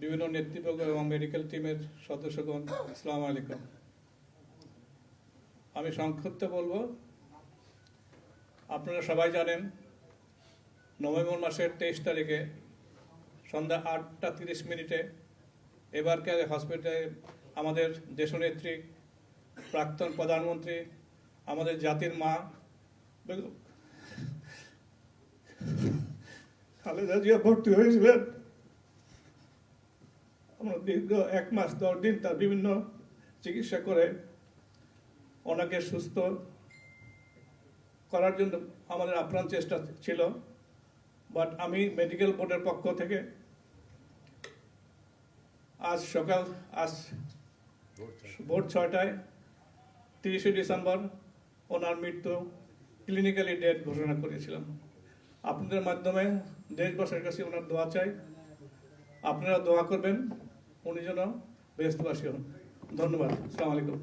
বিভিন্ন নেতৃবর্গ এবং মেডিকেল টিমের সদস্যগণ, আসসালামু আলাইকুম। আমি সংক্ষিপ্ত বলবো। আপনারা সবাই জানেন নভেম্বর মাসের 23 তারিখে সন্ধ্যা 8:30 এবারকার হসপিটালে আমাদের দেশনেত্রী, প্রাক্তন প্রধানমন্ত্রী, আমাদের জাতির মা খালেদা জিয়া ভর্তি হয়েছিলেন। আমরা দীর্ঘ 1 মাস 10 দিন তার বিভিন্ন চিকিৎসা করে ওনাকে সুস্থ করার জন্য আমাদের আপ্রাণ চেষ্টা ছিল। বাট আমি মেডিকেল বোর্ডের পক্ষ থেকে আজ ভোর 6টায় 30 ডিসেম্বর ওনার মৃত্যু ক্লিনিক্যালি ডেথ ঘোষণা করেছিলাম। আপনাদের মাধ্যমে দেশবাসীর কাছে ওনার দোয়া চাই। আপনারা দোয়া করবেন উনি যেন বেহেশতবাসী হন। ধন্যবাদ। আসসালামু আলাইকুম।